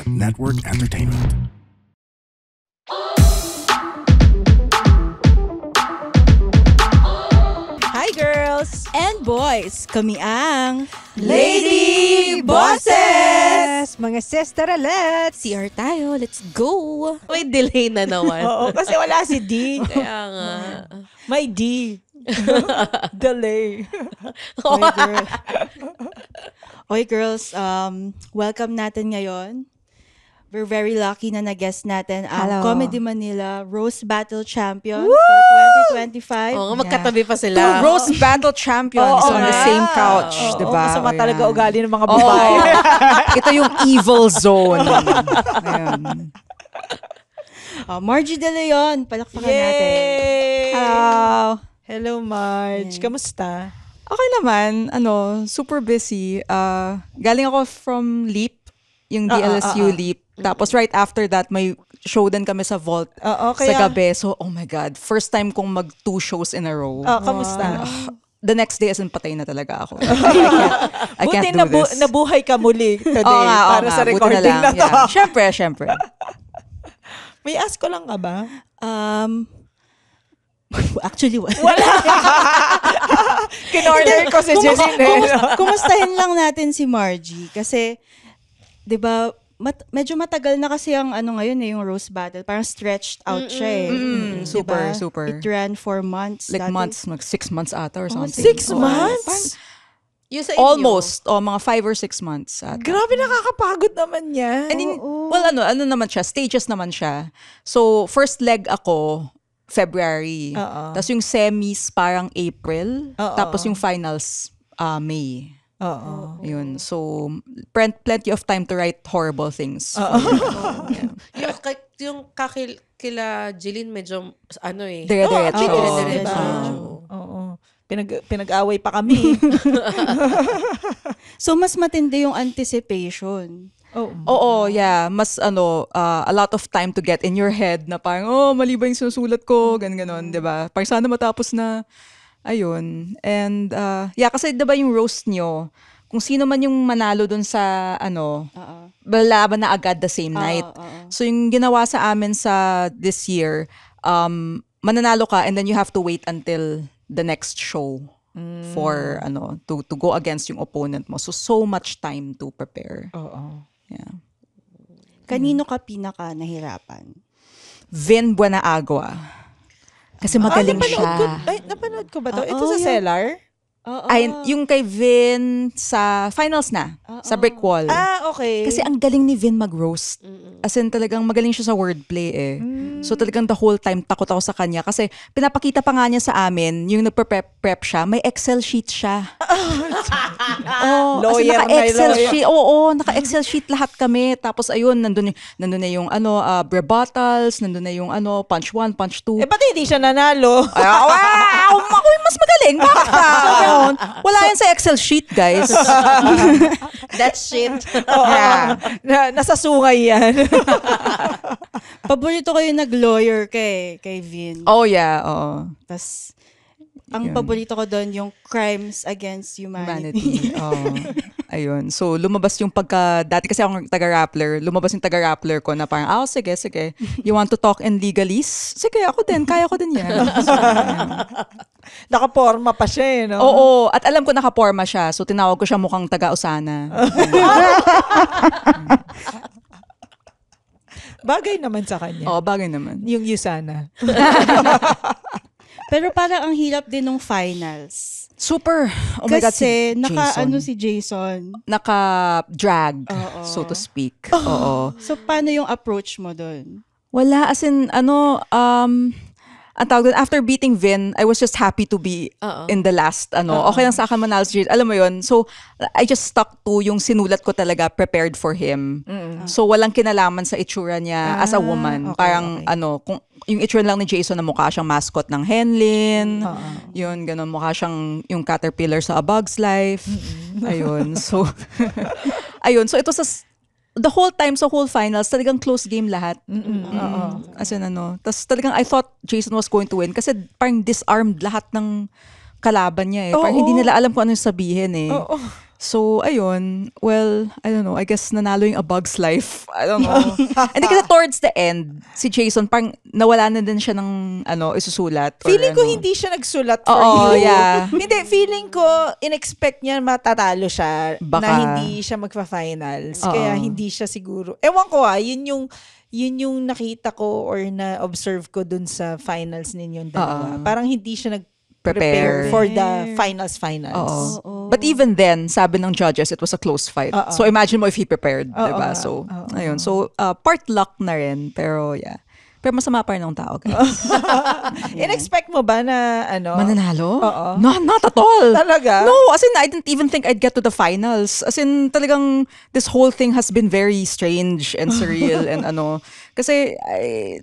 Network Entertainment. Hi girls and boys, kami ang Lady Bosses! Mga sister-alets! CR tayo, let's go! May delay na naman. Oo, kasi wala si D. Kaya nga. May D. Delay. Oy girls, welcome natin ngayon. We're very lucky na na-guest natin ang Hello. Comedy Manila Roast Battle Champion for 2025. Oo, magkatabi pa Two sila. roast battle champions Oo on the nga. same couch, Oo, di ba? masama O, talaga yan. ugali ng mga babae. Ito yung evil zone. Ayan. Margie De Leon, palakpakan natin. Yay! Hello. Hello, Marge. Yan. Kamusta? Okay naman, super busy. Galing ako from LEAP, yung DLSU LEAP. Tapos right after that, may show din kami sa Vault Oo, sa kaya... gabi. So, oh my God, first time kong mag 2 shows in a row. Kamusta? The next day, as in patay na talaga ako. I Buti can't do this. nabuhay ka muli today Oo nga, para sa buti recording lang. na to. Yeah. Syempre. May ask ko lang ka ba? Actually, Kinorder ko si Jeline. kumustahin lang natin si Margie kasi 'di ba medyo matagal na kasi ang ngayon yung roast battle, parang stretched out siya eh. Super, Diba? super. It ran for months. Like dati. months, like 6 months ata or something. 6 Oo. months? Yung sa inyo. Almost. Mga 5 or 6 months ata. Grabe, nakakapagod naman yan. And well, ano naman siya, stages naman siya. So, first leg ako, February. Oo. Tapos yung semis, parang April. Oo. Tapos yung finals, May. Oo. Yun. So, plenty of time to write horrible things. Yung kila Jeline medyo Dire-diretso. Dire-diretso. Oo. Pinag-away pa kami. So mas matindi yung anticipation. Oo, yeah. Mas a lot of time to get in your head na parang, mali ba yung sinusulat ko? Ganon, di ba? Parang sana matapos na. Ayun. And, kasi di ba yung roast nyo, kung sino man yung manalo dun sa, balaban na agad the same night. So, yung ginawa sa amin sa this year, mananalo ka and then you have to wait until the next show for, to go against yung opponent mo. So much time to prepare. Oo. Yeah. Kanino ka pinaka nahirapan? Vin Buenaagua. Kasi magaling siya. Napanood ko ba to? Oo, Ito sa yun. Cellar? Ay, yung kay Vin sa finals na, sa Brick Wall. Okay. Kasi ang galing ni Vin mag-roast. As in, talagang magaling siya sa wordplay eh. So talagang the whole time, takot ako sa kanya. Kasi pinapakita pa nga niya sa amin, yung nagpe-prep siya, may Excel sheet siya. Lawyer na naka-Excel lawyer. sheet. Naka-Excel sheet lahat kami. Tapos ayun, nandun na yung rebuttals, nandun na yung punch 1, punch 2. Ba't hindi siya nanalo? Wow! Ako yung mas magaling. Bakit ka? Wala yan sa Excel sheet, guys. That shit. Yeah. Nasa sungay yan. Paborito ko yung nag-lawyer kay Vin. Oh, yeah. Oo. Tas ang Yun. paborito ko doon yung crimes against humanity. Humanity. Oh. Ayun. So, lumabas yung dati kasi akong taga-rappler, lumabas yung taga-rappler ko na parang, sige. You want to talk in legalese? Sige, ako din. Kaya ko din yan. So, Nakaporma pa siya eh, no? oo. At alam ko nakaporma siya. So, tinawag ko siya mukhang taga-Usana. Bagay naman sa kanya. Oo, bagay naman. Yung Yusana. Pero parang ang hirap din ng finals. Super. Oh my God, Kasi Jason. si Jason. Naka-drag, Oo. so to speak. Oo. So paano yung approach mo doon? Wala, as in, ang tawag doon, after beating Vin, I was just happy to be in the last, okay lang sa akin manalo si Jade. Alam mo yun? So, I just stuck to yung sinulat ko talaga, prepared for him. So, walang kinalaman sa itsura niya as a woman. Okay, Parang, kung yung itsura lang ni Jason na mukha siyang mascot ng Henlin, yun, ganun, mukha siyang yung caterpillar sa A Bug's Life. Ayun, so, so ito sa the whole time sa whole finals, talagang close game lahat. As in tas talagang I thought Jason was going to win kasi parang disarmed lahat ng kalaban niya eh. Parang hindi nila alam kung ano yung sabihin eh. So, ayun. Well, I don't know. I guess nanalo yung A Bug's Life. I don't know. And kasi towards the end, si Jason, parang nawala na din siya ng isusulat. or Feeling ko ano. hindi siya nagsulat for Oo, you. yeah. Hindi, feeling ko, in-expect niya matatalo siya Baka. na hindi siya magfa-finals. Oo. Kaya hindi siya siguro. Ewan ko yun yung nakita ko or na-observe ko dun sa finals ninyong dalawa. Parang hindi siya Prepare. nag-prepare for the finals. Oo. But even then, sabi ng judges, it was a close fight. So imagine mo if he prepared, diba? So, ayun. So, part luck na rin. Pero, yeah. Pero masama pa rin ng tao, guys. In-expect mo ba na Mananalo? Oo. No, not at all. Talaga? No, as in, I didn't even think I'd get to the finals. As in, talagang, this whole thing has been very strange and surreal and Kasi,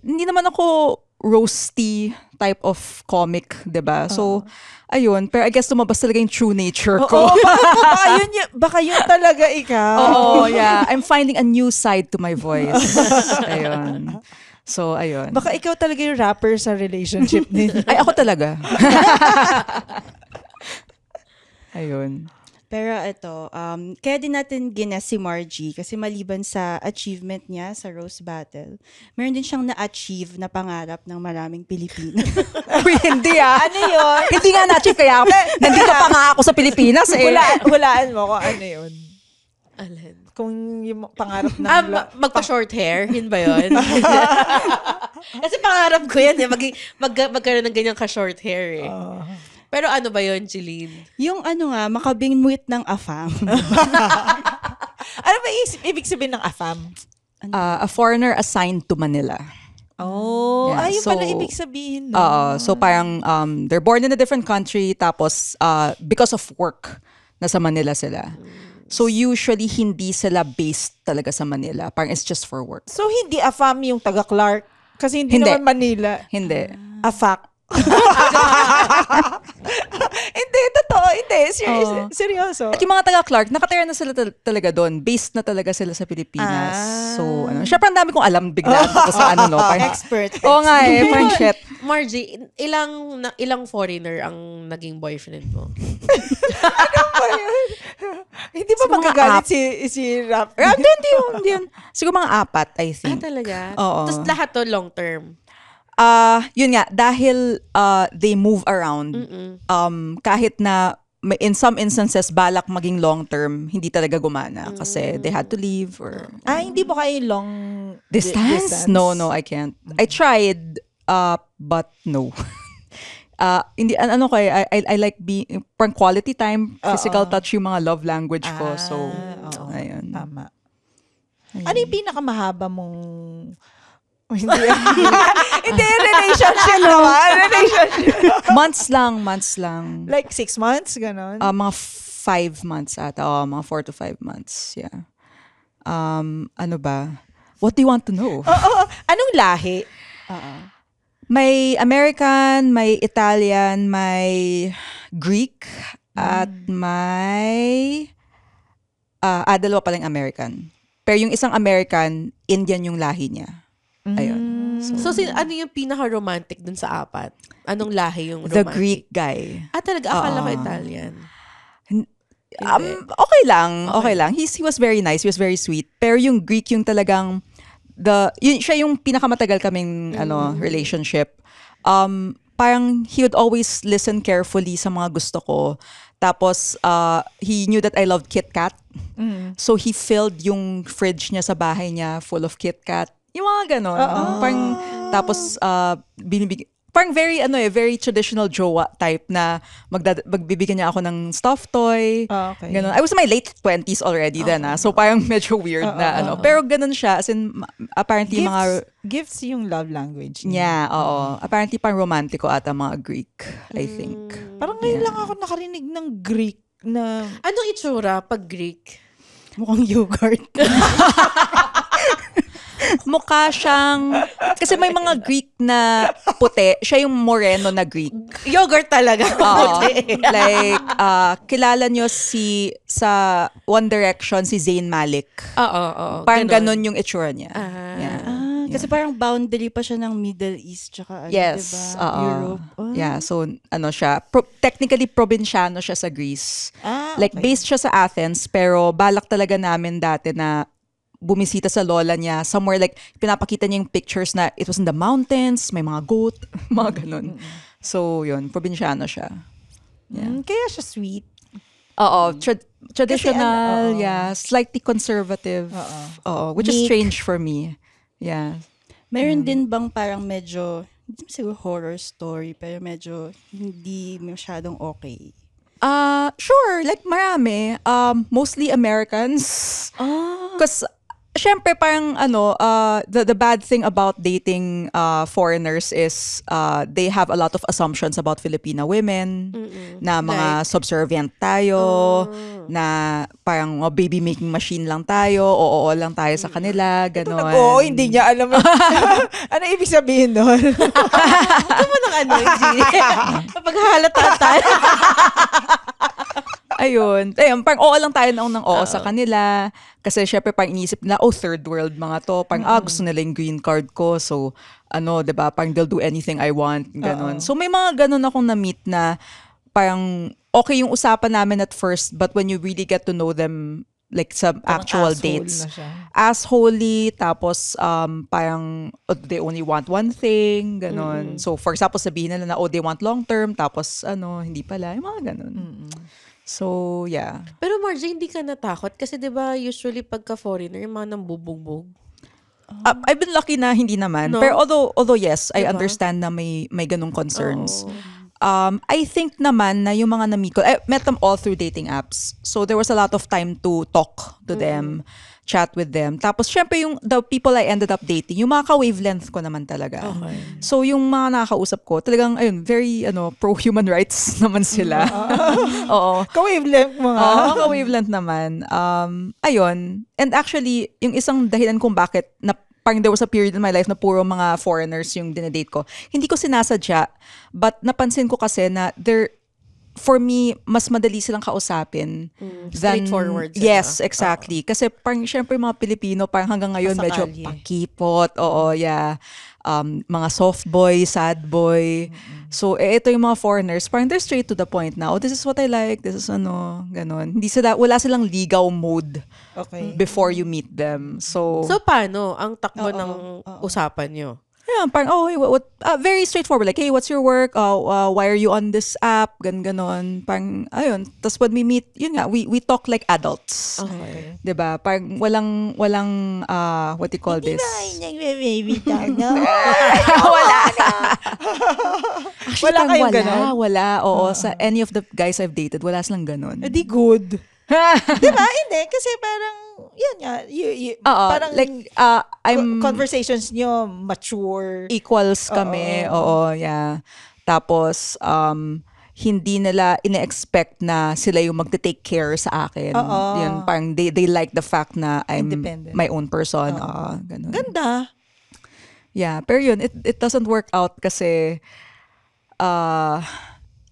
hindi naman ako roasty type of comic, diba? So, ayun. Pero I guess lumabas talaga yung true nature ko. Oo, baka yun talaga ikaw. Oo, yeah. I'm finding a new side to my voice. Ayun. So, ayun. Baka ikaw talaga yung rapper sa relationship nila. Ay, ako talaga. Ayun. Pero ito, kaya din natin gines si Margie kasi maliban sa achievement niya sa Rose Battle, meron din siyang na-achieve na pangarap ng maraming Pilipino. Uy, hindi Ano yun? Hindi nga na-achieve kaya nandito pa nga ako sa Pilipinas eh. Hulaan mo kung ano yun. Alin? Kung yung pangarap ng... Magpa-short hair? Yun ba yun? Kasi pangarap ko yan eh. Magkaroon ng ganyang ka-short hair eh. Pero ano ba yun, Jeline? Yung makabingwit ng afam. Ano ba ibig sabihin ng AFAM? A foreigner assigned to Manila. Oh, Yeah, ayun so- pala ibig sabihin. So parang they're born in a different country tapos because of work nasa Manila sila. So usually hindi sila based talaga sa Manila. Parang it's just for work. So, hindi AFAM yung taga-Clark? Kasi hindi Hindi. naman Manila. Hindi. AFAC. Hindi, totoo. Hindi, seryoso. At yung mga taga-Clark, nakatira na sila talaga doon. Based na talaga sila sa Pilipinas. So, syempre ang dami kong alam bigla. Tapos sa parang, Expert. oo nga parang shit. Margie, ilang foreigner ang naging boyfriend mo? Hindi ba Sa mga magagalit si Rap? Hindi yun. Siguro mga 4, I think. Talaga? Oo. Tapos lahat to long term? Yun nga, dahil they move around, kahit na in some instances, balak maging long-term, hindi talaga gumana kasi they had to leave or... Hindi mo kayo long Distance? No, I can't. I tried, but no. Hindi, I like parang quality time, physical touch yung mga love language ko. So, ayun. Tama. Ano yung pinakamahaba mong... Hindi, relationship naman. Months lang. Like 6 months, ganon? Mga 5 months ata. Mga 4 to 5 months. Yeah. Ano ba? What do you want to know? Anong lahi? May American, may Italian, may Greek, at may... dalawa palang American. Pero yung isang American, Indian yung lahi niya. Ayun. So, ano yung pinaka-romantic dun sa 4? Anong lahi yung romantic? The Greek guy. Talaga? Akala ko Italian. Okay lang. He was very nice. He was very sweet. Pero yung Greek yung talagang siya yung pinakamatagal kaming relationship. Parang he would always listen carefully sa mga gusto ko. Tapos he knew that I loved Kit Kat. So he filled yung fridge niya sa bahay niya full of Kit Kat. Yung mga ganon. Parang tapos parang very traditional jowa type na magbibigyan niya ako ng stuffed toy. Okay. Ganon. I was in my late 20s already then. So parang medyo weird na Pero ganon siya. As in, apparently Gifts yung love language niya. Oo. Apparently parang romantiko ata mga Greek, I think. Parang ngayon lang ako nakarinig ng Greek na... Anong itsura pag Greek? Mukhang yogurt. Mukha siyang... Kasi may mga Greek na puti. Siya yung moreno na Greek. Yogurt talaga. Oo. Like, kilala nyo sa One Direction, si Zayn Malik. Oo. Parang ganon yung itsura niya. Ah. Yeah. Kasi parang boundary pa siya ng Middle East tsaka Yes. diba? Oo. Europe. Oh. Yeah, so siya, technically probinsyano siya sa Greece. Like okay. based siya sa Athens, pero balak talaga namin dati na bumisita sa lola niya somewhere like pinapakita niya yung pictures na it was in the mountains, may mga goat, mga ganun. So yun, probinsyano siya. Kaya siya sweet. Oo, traditional, oo. yeah, slightly conservative. Oo, which is Meek. strange for me. Yeah. Meron din bang parang medyo, hindi siguro horror story, pero medyo hindi masyadong okay? Sure, like marami. Mostly Americans. Because syempre parang the bad thing about dating foreigners is they have a lot of assumptions about Filipina women na mga subservient tayo, na parang baby making machine lang tayo, oo lang tayo sa kanila, gano'n. Oo, hindi niya alam. Ano ibig sabihin nun? Ito mo ng G. Kapag halata tayo. Ayun, parang oo lang tayo ng oo sa kanila. Kasi syempre parang inisip nila, third world mga to. Parang, gusto nila yung green card ko. So, diba, parang they'll do anything I want. Ganon. So, may mga ganon akong na-meet na parang okay yung usapan namin at first, but when you really get to know them, like sa actual asshole dates, na siya. assholey, tapos parang they only want one thing, ganon. So, for example, sabihin nila na, they want long term, tapos hindi pala, yung mga ganon. So, yeah. Pero Margie, hindi ka natakot? Kasi diba usually pagka-foreigner, yung mga nambubugbog. I've been lucky na hindi naman. No? Pero although yes, I Diba? understand na may ganung concerns. Oo. I think naman na yung mga namiko, I met them all through dating apps. So there was a lot of time to talk to them, chat with them. Tapos syempre the people I ended up dating, yung mga ka-wavelength ko naman talaga. Okay. So yung mga nakakausap ko, talagang very pro-human rights naman sila. Oo. Ka-wavelength mo nga. Oo, ka-wavelength naman. Ayun. And actually, yung isang dahilan kung bakit na parang there was a period in my life na puro mga foreigners yung dinedate ko. Hindi ko sinasadya, but napansin ko kasi na for me, mas madali silang kausapin. Straightforward sila. Yes, exactly. Kasi parang syempre mga Pilipino, parang hanggang ngayon medyo Pasakalye. pakipot. Oo, yeah. Mga soft boy, sad boy. So, ito yung mga foreigners, parang they're straight to the point na, this is what I like, this is ganon. Wala silang ligaw mode Okay. before you meet them. So paano ang takbo ng usapan nyo? yeah, parang, hey, what very straightforward. Like, hey, what's your work? Why are you on this app? Ganon. Parang, ayun. Tapos when we meet, yun nga, we talk like adults. Okay. Diba? Parang walang, what do you call this? Nagbe-baby down, no? Actually, Wala parang kayong ganon? Wala. Oo, sa any of the guys I've dated, wala silang ganon. Di good. Diba? Hindi. Kasi parang, yun nga. Oo, Parang, like, I'm conversations nyo mature. equals kami. Oo, yeah. Tapos, hindi nila ine-expect na sila yung magte-take care sa akin. Oo. Yun, parang they like the fact na I'm Independent. my own person. Ganun. Ganda. Yeah, pero yun, it doesn't work out kasi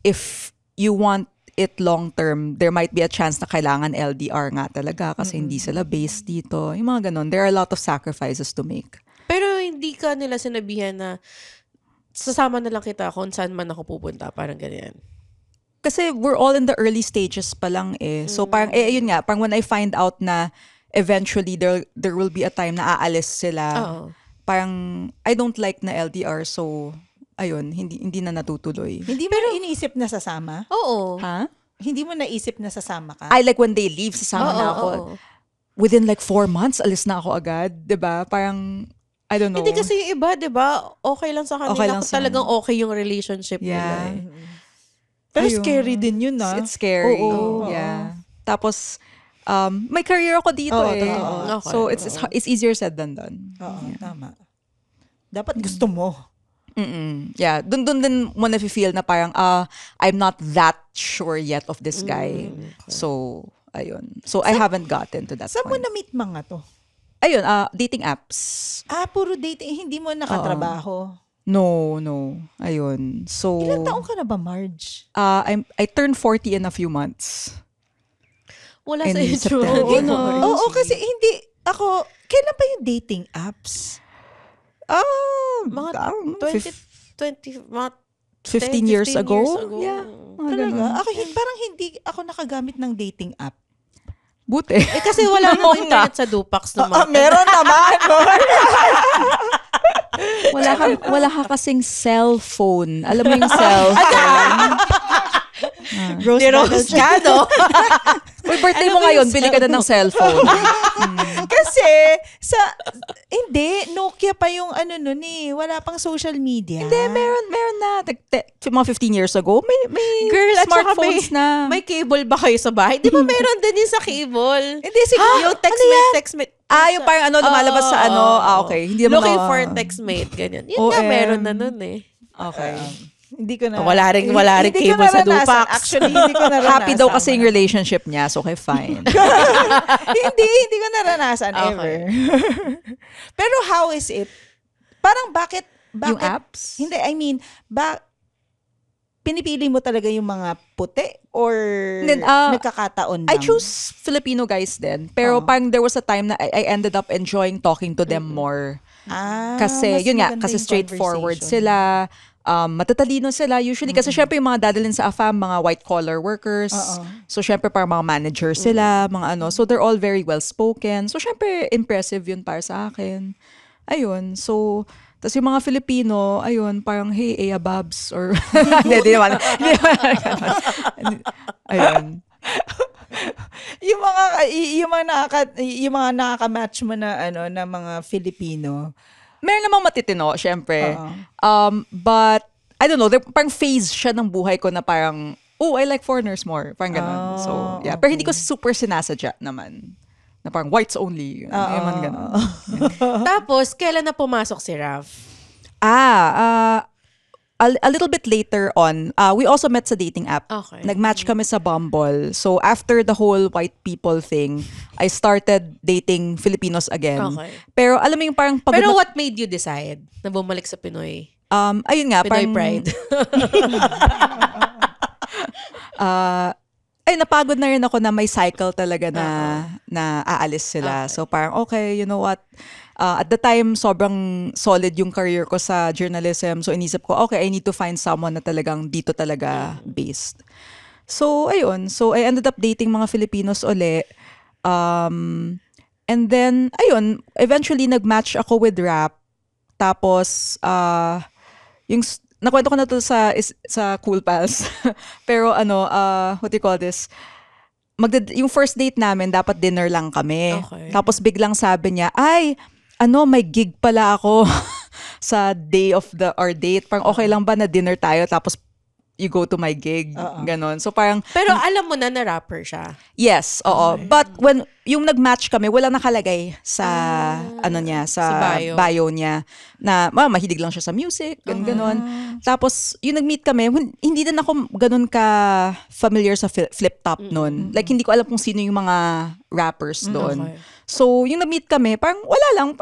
if you want it long term, there might be a chance na kailangan LDR nga talaga kasi hindi sila based dito. Yung mga ganun. There are a lot of sacrifices to make. Pero hindi ka nila sinabihan na sasama na lang kita kung saan man ako pupunta. Parang ganyan. Kasi we're all in the early stages pa lang eh. So parang, yun nga, parang when I find out na eventually there will be a time na aalis sila, Oo. parang I don't like na LDR, so ayun, hindi na natutuloy. Hindi mo iniisip na sasama? Oo. Ha? Hindi mo naisip na sasama ka? I like when they leave, sasama na ako. Oo. Within like 4 months, alis na ako agad. 'Di ba? Parang, I don't know. Hindi kasi yung iba, di ba? Okay lang sa kanila. Okay lang kung sa- talagang okay yung relationship Yeah. nila. Pero Ayun. scary din yun, ah. It's scary. Oo. Yeah. Tapos, may career ako dito Oo, eh. totoo. Okay. So, it's easier said than done. Oo, tama. Dapat gusto mo. Yeah, dun din mo na-feel na parang, I'm not that sure yet of this guy. So, ayun. So, I haven't gotten to that Saan mo point. na-meet mga to? Ayun, dating apps. Puro dating. Hindi mo nakatrabaho. No. Ayun. So, Ilang taong ka na ba, Marge? I turned 40 in a few months. Wala In sa itsura. September. ni Margie. Oo, kasi hindi. Ako, kailan pa yung dating apps? Mga I don't know, 20, mga 15 years 15 ago? years ago. Yeah. Mga Talaga? ganun. Ako, parang hindi ako nakagamit ng dating app. Buti. Kasi wala namang internet sa Dupax naman. Meron naman. wala ka kasing cellphone. Alam mo yung cellphone? Rose ka, no? Uy, birthday mo ngayon, bili ka na ng cellphone. Kasi, hindi, Nokia pa yung nun eh. Wala pang social media. Hindi, meron na. Mga 15 years ago, may Girl, at saka smartphones na. May cable ba kayo sa bahay? Di ba meron din yun sa cable? Hindi, siguro. Yung textmate. Yung parang lumalabas sa okay. Hindi naman Looking for textmate, ganyan. Yun nga, meron na nun eh. Okay. Hindi ko na. Wala rin hindi ko cable sa naranasan. Dupax. Actually, hindi ko naranasan. Happy daw kasi yung relationship niya, so okay, fine. hindi ko naranasan ever. Pero how is it? Parang bakit Yung apps? Hindi, I mean, pinipili mo talaga yung mga puti or Then, nagkakataon lang? I choose Filipino guys din. Pero parang there was a time na I ended up enjoying talking to them more. Kasi, mas yun nga, maganda kasi yung straightforward conversation. sila. Matatalino sila. Usually, kasi syempre yung mga dadalhin sa AFAM, mga white-collar workers. So, syempre parang mga manager sila, mga ano. So, they're all very well-spoken. So, syempre, impressive yun para sa akin. Ayun. So, tapos yung mga Filipino, ayun, parang, hey, Ea Babs, or, hindi naman. Ayun. yung mga nakaka-match mo na na mga Filipino. Meron namang matitino, syempre. But, I don't know, parang phase siya ng buhay ko na parang, I like foreigners more. Parang ganun. So, yeah. Pero hindi ko super sinasadya naman. Na parang whites only. Eman ganun. Tapos, kailan na pumasok si Raf? A little bit later on, we also met sa dating app. Okay. Nag-match kami sa Bumble. So, after the whole white people thing, I started dating Filipinos again. Okay. Pero alam mo yung parang pagod Pero na- what made you decide na bumalik sa Pinoy? ayun nga, Pinoy parang, pride. napagod na rin ako na may cycle talaga na aalis sila. Okay. So parang, okay, you know what? At the time, sobrang solid yung career ko sa journalism. So inisip ko, okay, I need to find someone na talagang dito talaga based. So, ayun. So, I ended up dating mga Filipinos uli. And then, ayun, eventually nag-match ako with Rap. Tapos, nakwento ko na to sa Cool Pals. Pero what do you call this? Yung first date namin, dapat dinner lang kami. Okay. Tapos biglang sabi niya, may gig pala ako sa day of our date. Parang okay lang ba na dinner tayo tapos you go to my gig? Ganon. So parang, Pero alam mo na rapper siya. yes, oo. But when yung nag-match kami, walang nakalagay sa niya, sa bio niya na mahilig lang siya sa music, ganon. Tapos yung nag-meet kami, hindi din ako ganon ka familiar sa Flip Top noon. Like hindi ko alam kung sino yung mga rappers doon. Okay. So yung nag-meet kami, parang wala lang,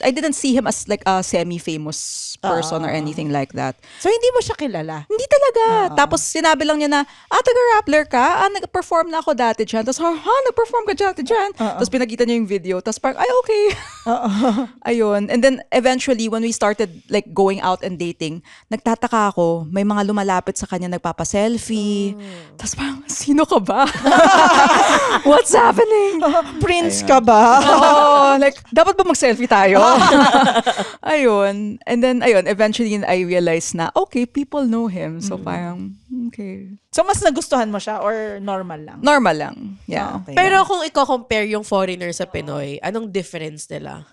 I didn't see him as like a semi-famous person or anything like that. So, hindi mo siya kilala? Hindi talaga. Tapos sinabi lang niya na, taga-Rappler ka? Nag-perform na ako dati dyan. Tapos, nag-perform ka dati dyan. Tapos pinakita niya yung video. Tapos parang, okay. Ayun. And then eventually, when we started like going out and dating, nagtataka ako, may mga lumalapit sa kanya nagpapa-selfie. Tapos parang, sino ka ba? What's happening? Prince ka ba? Like, dapat ba mag-selfie tayo? Ayun. And then, eventually I realized na, okay, people know him. So parang, okay. So, mas nagustuhan mo siya or normal lang? Normal lang. Yeah. Okay. Pero kung i-compare yung foreigner sa Pinoy, anong difference nila?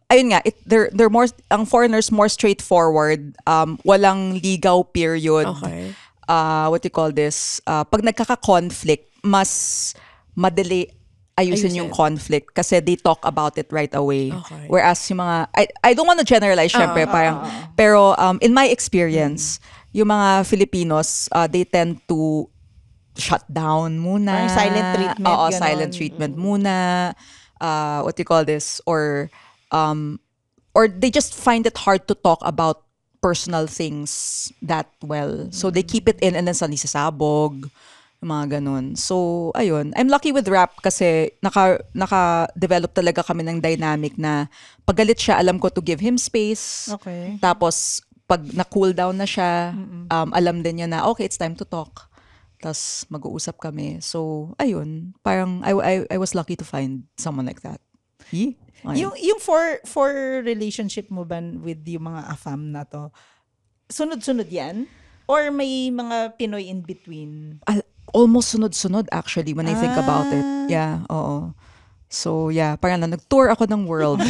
Ayun nga, they're more, ang foreigners more straightforward. Walang ligaw period. Okay. What you call this? Pag nagkaka-conflict, mas madali ayusin yung conflict kasi they talk about it right away. Okay. Whereas yung mga, I don't want to generalize syempre, parang, pero in my experience, yung mga Filipinos, they tend to shut down muna. Parang silent treatment, Oo, ganon. silent treatment muna. What you call this? Or they just find it hard to talk about personal things that well. So they keep it in and then suddenly sasabog. Yung mga ganun. So, ayun. I'm lucky with rap kasi naka-develop talaga kami ng dynamic na pag galit siya, alam ko to give him space. Okay. Tapos, pag na-cool down na siya, alam din niya na, okay, it's time to talk. Tapos, mag-uusap kami. So, ayun. Parang, I was lucky to find someone like that. Ayun. Yung for relationship mo ba with yung mga AFAM na to, sunod-sunod yan? Or may mga Pinoy in between? Almost sunod-sunod actually when I think about it. Yeah, oo. So yeah, parang nag-tour ako ng world.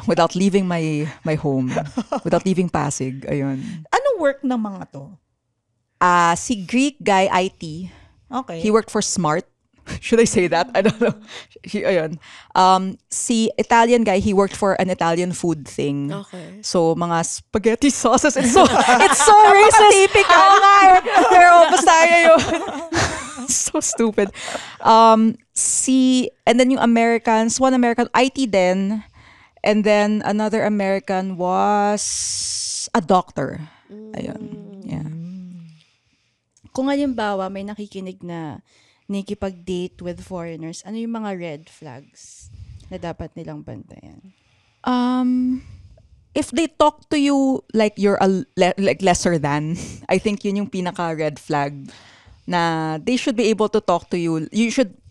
Without leaving my home. Without leaving Pasig. Ayun. Anong work ng mga to? Si Greek guy, IT. Okay. He worked for Smart. Should I say that? I don't know. Ayun. Si Italian guy, he worked for an Italian food thing. Okay. So, mga spaghetti sauces. It's so racist. Typical. Pero basta yun. So stupid. And then yung Americans, one American, IT din. And then another American was a doctor. Ayun. Yeah. Kung halimbawa may nakikinig na nakikipag-date with foreigners, ano yung mga red flags na dapat nilang bantayan? If they talk to you like you're like lesser than, I think yun yung pinaka red flag na they should be able to talk to you.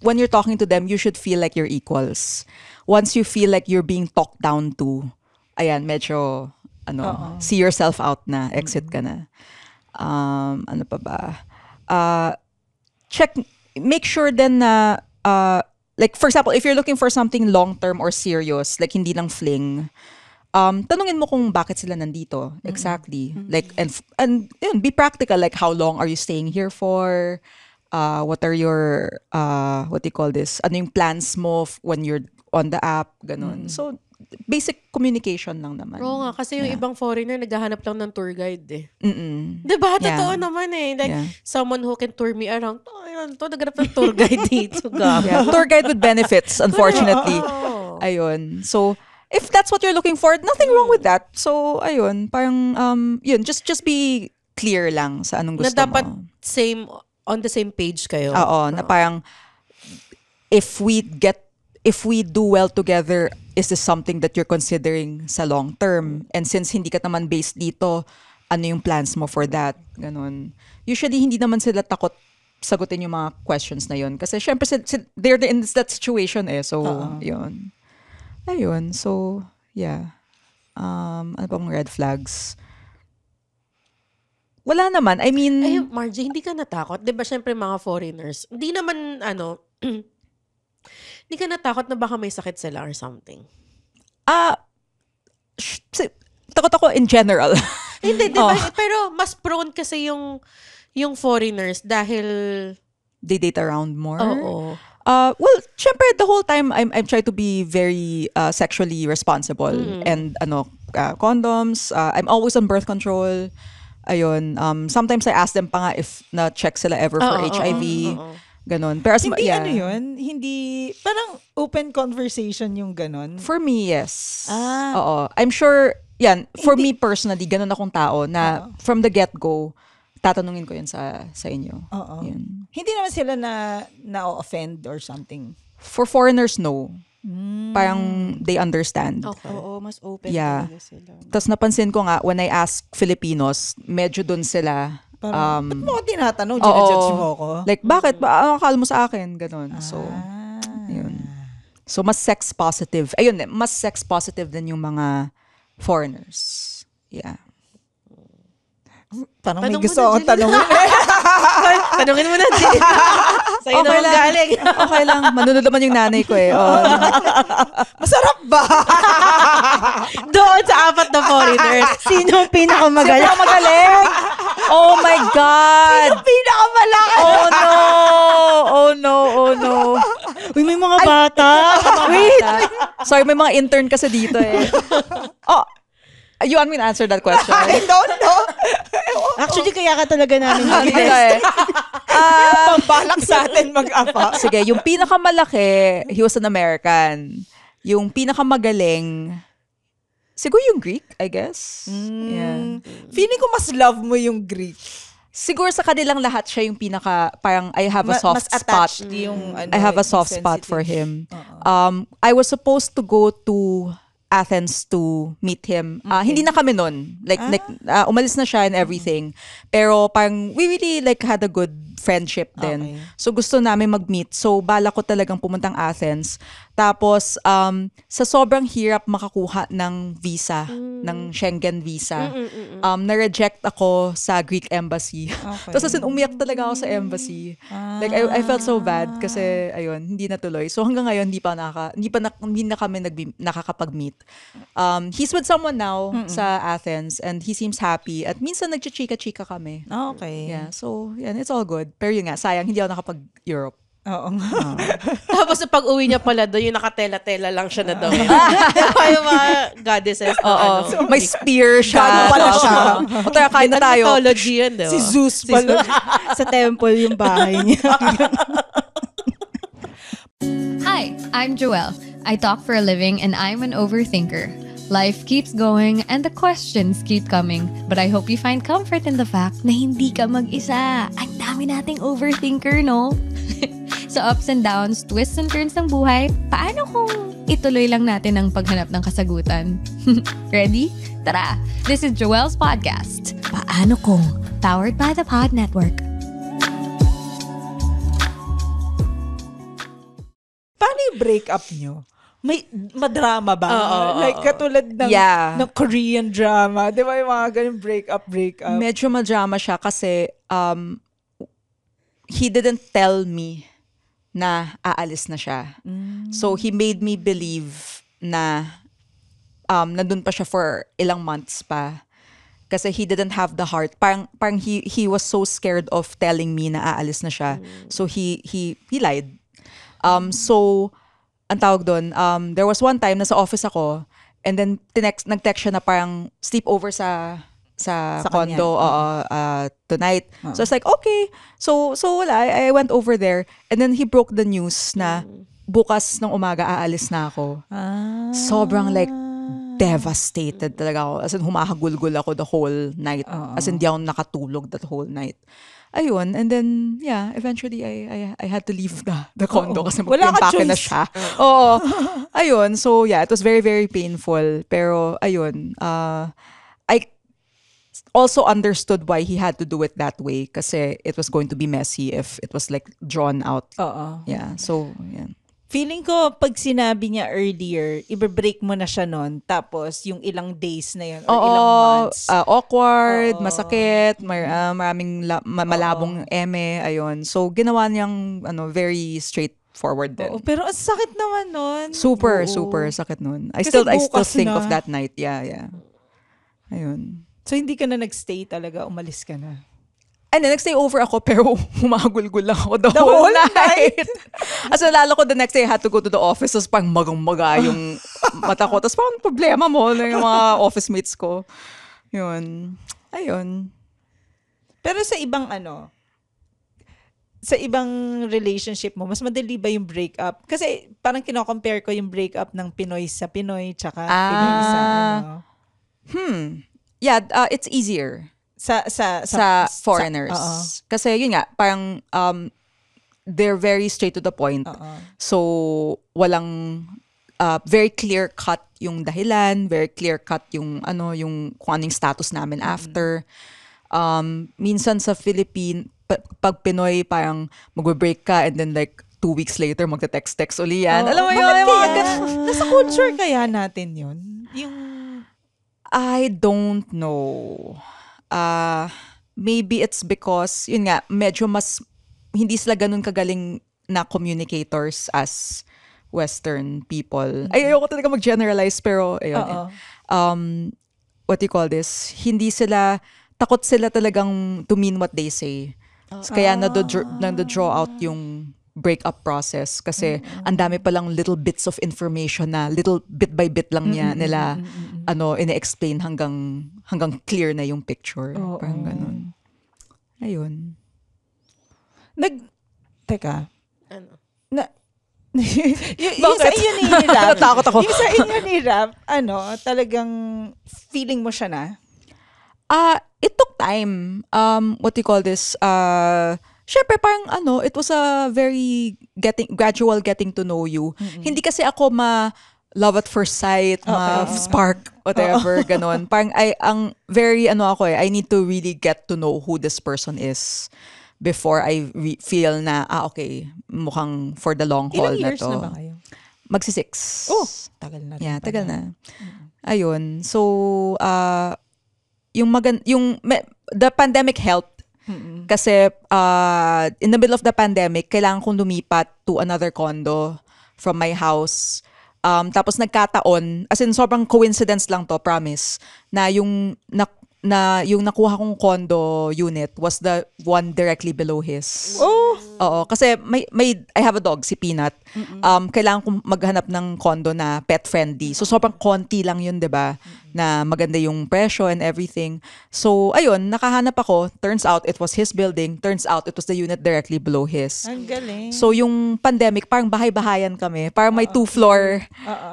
When you're talking to them, you should feel like you're equals. Once you feel like you're being talked down to, ayan, medyo, see yourself out na, exit ka na. Ano pa ba? Make sure then na, like for example, if you're looking for something long-term or serious, like hindi lang fling, tanungin mo kung bakit sila nandito. Exactly. Like, and yun, be practical. Like, how long are you staying here for? What are your, what do you call this? Ano yung plans mo when you're on the app? Ganon. So, basic communication lang naman. Oo nga, kasi yung ibang foreigner, naghahanap lang ng tour guide eh. Mm-mm. Diba? Yeah. Totoo naman eh. Like, Yeah. someone who can tour me around. Naghanap ng tour guide dito. Yeah. Tour guide with benefits, unfortunately. Ayun. So, if that's what you're looking for, nothing wrong with that. So, ayun. Parang, yun, just be clear lang sa anong gusto Na dapat mo. on the same page kayo. Oo, na parang, if we do well together, is this something that you're considering sa long term? And since hindi ka naman based dito, ano yung plans mo for that? Ganon. Usually, hindi naman sila takot sagutin yung mga questions na yun. Kasi syempre, they're in that situation eh. So, yun. Ayun. So, yeah. Ano pang red flags? Wala naman. I mean... Ay, Margie, hindi ka natakot? Di ba syempre mga foreigners, hindi naman, hindi ka natakot na baka may sakit sila or something? Takot ako in general. Hindi, di ba? Pero mas prone kasi yung foreigners dahil... They date around more? Oo. Well, syempre, the whole time, I'm trying to be very sexually responsible. And, condoms. I'm always on birth control. Ayun. Sometimes I ask them pa nga if na-check sila ever for HIV. Ganon. Pero Hindi yun? Hindi, parang open conversation yung ganon? For me, yes. Oo. I'm sure, yan, for me personally, ganon akong tao na from the get-go, tatanungin ko yun sa inyo. Oo. Yun. Hindi naman sila na-offend or something? For foreigners, no. Parang they understand. Okay. Oo, mas open Yeah. talaga sila. Tapos napansin ko nga, when I ask Filipinos, medyo dun sila, Parang, ba't mo ko tinatanong? Gina-judge mo ko? like, bakit? Ang akala mo sa akin? Ganon. So, yun. So, mas sex positive. Ayun, mas sex positive din yung mga foreigners. Yeah. Parang may Tanong mo gusto na, akong Jelly. tanongin. Tanungin mo na, Jill. Sa'yo Okay naman lang. galing. Okay lang. Manunod naman yung nanay ko eh. Oh. Masarap ba? Doon sa 4 na foreigners. Sino ang pinakamagaling? Sino magaling? Oh my God! Pinakamalaki! Oh no! Oh no! Oh no! Uy, may mga bata. Wait! Sorry, may mga intern kasi dito eh. Oh, you want me to answer that question? I don't know. Actually, kaya ka talaga namin Hindi nag-guest. ka eh. Pambalak sa atin mag-apa. Sige, yung pinakamalaki, he was an American. Yung pinakamagaling, siguro yung Greek, I guess. Yeah. Feeling ko mas love mo yung Greek. siguro sa kanilang lahat siya yung pinaka, parang I have a soft mas spot. attached yung I have a soft spot for him. I was supposed to go to Athens to meet him. Hindi na kami nun. Umalis na siya and everything. Pero parang we really had a good friendship din. Okay. So gusto namin mag-meet. So bala ko talagang pumuntang Athens. Tapos sa sobrang hirap makakuha ng visa, ng Schengen visa, na-reject ako sa Greek embassy. Okay. Tapos as in, umiyak talaga ako sa embassy. I felt so bad kasi ayun, hindi natuloy. So hanggang ngayon hindi na kami nakakapag-meet. He's with someone now sa Athens and he seems happy. At minsan nagchichika-chika kami. Okay. Yeah, so yeah, it's all good. Pero yun nga, sayang, hindi ako nakapag-Europe. Oo. Tapos na pag-uwi niya pala doon, yung nakatela-tela lang siya na daw. Yung mga goddesses. Oo. May spear siya. Gano'n pala siya. O tara, kain na tayo. Mythology yun, diba? Si Zeus pala. Sa temple yung bahay niya. Hi, I'm Joelle. I talk for a living and I'm an overthinker. Life keeps going and the questions keep coming. But I hope you find comfort in the fact na hindi ka mag-isa. Ang dami nating overthinker, no? Sa ups and downs, twists and turns ng buhay, paano kung ituloy lang natin ang paghanap ng kasagutan? Ready? Tara! This is Joelle's Podcast. Paano kung? Powered by the Pod Network. Paano yung breakup nyo? May madrama ba? Katulad ng, Yeah. ng Korean drama. Di ba yung mga ganun breakup? Medyo madrama siya kasi he didn't tell me na aalis na siya. So he made me believe na nandun pa siya for ilang months pa. Kasi he didn't have the heart. Parang he was so scared of telling me na aalis na siya. So he lied. So ang tawag doon, there was one time nasa office ako and then nag-text siya na parang sleepover sa condo tonight. So I was like, okay. So wala, I went over there and then he broke the news na bukas ng umaga aalis na ako. Sobrang devastated talaga ako. As in, humahagulgul ako the whole night. As in, di ako nakatulog that whole night. Ayun, and then, yeah, eventually, I had to leave the condo kasi mag-impake na siya. Oo. Ayun, so yeah, it was very, very painful. Pero, ayun, I also understood why he had to do it that way kasi it was going to be messy if it was drawn out. Oo. Yeah, so, yeah. Feeling ko, pag sinabi niya earlier, i-break mo na siya nun, tapos yung ilang days na yun, or ilang months. Awkward, masakit, maraming malabong eme, ayun. So, ginawa niyang very straightforward din. Pero ang sakit naman nun. Super Oo. sakit nun. I Kasi still bukas think na. of that night. Yeah. Ayun. So, hindi ka na nagstay talaga, umalis ka na. And then, nag-stay over ako, pero humagulgul lang ako the whole night. As lalo ko the next day, I had to go to the office, tapos parang magang-maga yung mata ko. Tapos parang problema mo na yung mga office mates ko. Yun. Ayun. Pero sa ibang sa ibang relationship mo, mas madali ba yung breakup? Kasi parang kino-compare ko yung breakup ng Pinoy sa Pinoy, tsaka Pinoy sa Yeah, it's easier. Sa foreigners. Kasi yun nga, parang they're very straight to the point. So, walang very clear-cut yung dahilan, very clear-cut yung kung anong status namin after. Minsan sa Philippines, pag Pinoy, parang mag-break ka and then 2 weeks later, magte-text uli yan. Alam mo yun? Nasa culture kaya natin yun? I don't know. Maybe it's because, yun nga, medyo mas, hindi sila ganun kagaling na communicators as Western people. Ayoko talaga mag-generalize, pero, ayun. What do you call this? Takot sila talagang to mean what they say. Kaya nado-draw out yung breakup process kasi ang dami palang little bits of information na little bit by bit lang nila ine-explain hanggang clear na yung picture. Parang ganun. Ayun. Teka. Ano? Yung sa inyo ni Rap. Natakot ako. Yung sa inyo ni Rap, talagang feeling mo siya na? It took time. What do you call this? Syempre parang it was a very gradual getting to know you. Hindi kasi ako love at first sight, spark, whatever, ganon. Parang ang very I need to really get to know who this person is before I feel na, okay, mukhang for the long haul Ilang na years to. na ba kayo? Magsi-6. Oh, tagal na rin. Yeah, tagal pala. na. Ayun. So, the pandemic helped. Kasi in the middle of the pandemic, kailangan kong lumipat to another condo from my house. Tapos nagkataon, as in sobrang coincidence lang to, promise, na yung nakuha kong condo unit was the one directly below his. Oh! Oo, kasi I have a dog, si Peanut. Kailangan kong maghanap ng condo na pet friendly. So sobrang konti lang yun, 'di ba? Na maganda yung presyo and everything. So ayun, nakahanap ako. Turns out it was his building. Turns out it was the unit directly below his. Ang galing. So yung pandemic, parang bahay-bahayan kami. Parang may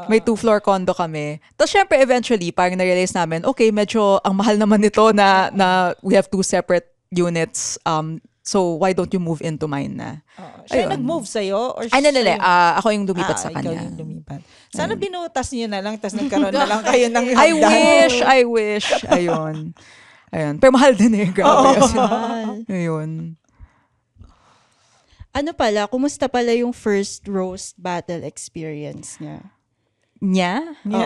may 2-floor condo kami. Tapos syempre eventually, parang na-realize namin, okay, medyo ang mahal naman nito na we have 2 separate units. So why don't you move into mine na? Siya Ayun. nag-move sa'yo? Or Ay, siya nalala. yung- Ako yung lumipat sa ikaw kanya. yung lumipat. Sana binutas niyo na lang, tapos nagkaroon na lang kayo ng I wish. Ayun. Pero mahal din eh. Grabe. Kasi, ayun. Ano pala, kumusta pala yung first roast battle experience niya? Niya? Diba?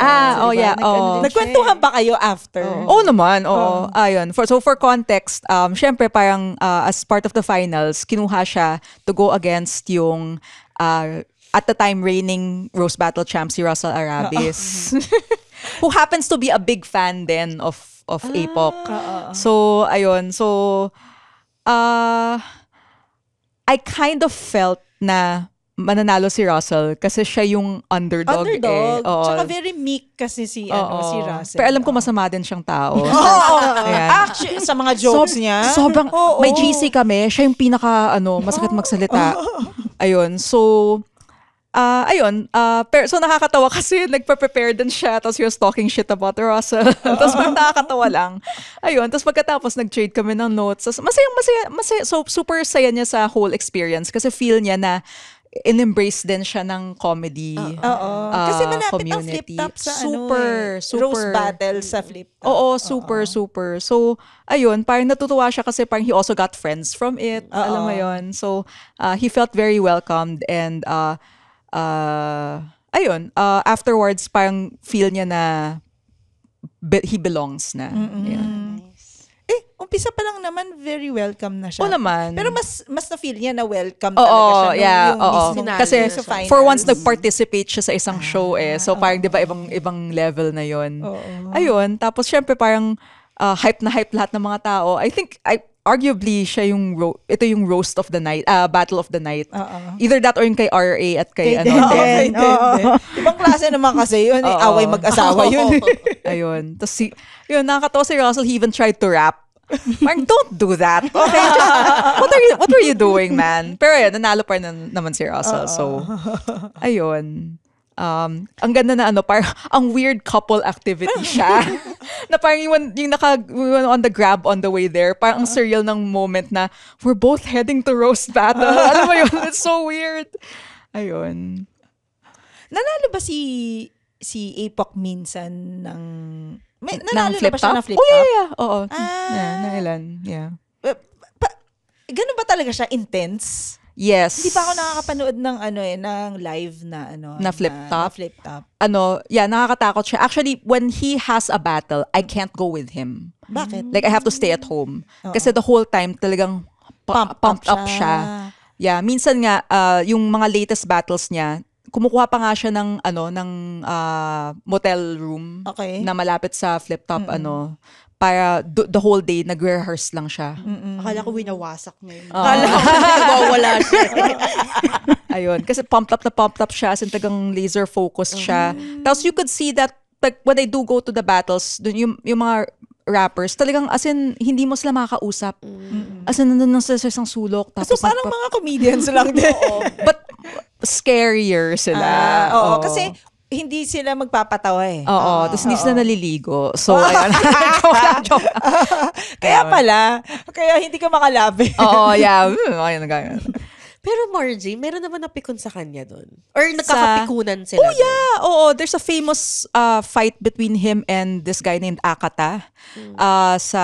Yeah. Nag-ano din Nagkwentuhan ba kayo after? Oo naman, oo. Ayun. For context, syempre parang as part of the finals, kinuha siya to go against yung at the time reigning roast battle champ si Russell Arabis. Who happens to be a big fan then of APOC. So, ayun. So, I kind of felt na mananalo si Russell kasi siya yung underdog. Underdog. Oo. Tsaka very meek kasi si Russell. Pero alam ko masama din siyang tao. Ayan. Actually, sa mga jokes niya. Sobrang, Oo. may GC kami, siya yung pinaka, masakit magsalita. Ayun, so, pero so nakakatawa kasi nagpa-prepare din siya, tapos he was talking shit about Russell. Tapos nakakatawa lang. Ayun, tapos pagkatapos nag-trade kami ng notes. Tapos masaya, so super saya niya sa whole experience kasi feel niya na in-embrace din siya ng comedy Oo. Kasi malapit ang community. flip-top sa Super. roast battle sa flip-top. Oo, super. So, ayun, parang natutuwa siya kasi parang he also got friends from it. Alam mo yun. So, he felt very welcomed and ayun, afterwards parang feel niya na he belongs na. Yeah. Umpisa pa lang naman, very welcome na siya. Oo naman. Pero mas na-feel niya na welcome Oo, talaga siya. yeah, Yung oo. mismo Kasi sa finals. for once nag-participate siya sa isang show eh. So parang 'di ba ibang level na 'yon. Ayun, tapos syempre parang hype na hype lahat ng mga tao. I think arguably siya yung ito yung roast of the night, battle of the night. Either that or yung kay RA at kay Kay ano. Den. Ibang klase naman kasi yun. Away mag-asawa yun. Ayun. Tapos yun, nakakatawa si Russell, he even tried to rap. Parang, don't do that. Okay, just, what were you doing, man? Pero yun, nanalo pa naman si Russell. So, ayun. Ang ganda na parang ang weird couple activity siya. Na parang yung on the grab on the way there, parang ang surreal ng moment na we're both heading to roast battle. Alam mo yun? It's so weird. Ayun. Nanalo ba si APOC minsan ng... Ng nanalo na flip ba siya top? ng flip-top? Oh, yeah. Oo. Ah. Na ilan. Yeah. Ganun ba talaga siya? Intense? Yes. Hindi pa ako nakakapanood ng ng live na Na flip-top? Na flip-top. Nakakatakot siya. Actually, when he has a battle, I can't go with him. Bakit? Like, I have to stay at home. Kasi the whole time, talagang pumped up siya. Yeah, minsan nga, yung mga latest battles niya, kumukuha pa nga siya ng motel room Okay. na malapit sa flip-top, para the whole day, nagre-rehearse lang siya. Akala ko winawasak niya yun. Kala ko wala siya. Ayun. Kasi pumped up siya. As in, tagang laser focused siya. Tapos you could see that like, when they do go to the battles, yung mga rappers, talagang as in, hindi mo sila makakausap. As in, nandun sa isang sulok. Tapos So parang mga comedians lang din. But scarier sila. Oo, kasi hindi sila magpapatawa eh. Oo, tapos hindi sila naliligo. So, ayun. Joke lang. Kaya pala, kaya hindi ka makalabi. Oo, yeah. Ayun, ganyan. Pero Margie, meron naman napikon sa kanya doon? Or nagkakapikunan sila? Oh, yeah. Oo, there's a famous fight between him and this guy named Akata. Sa,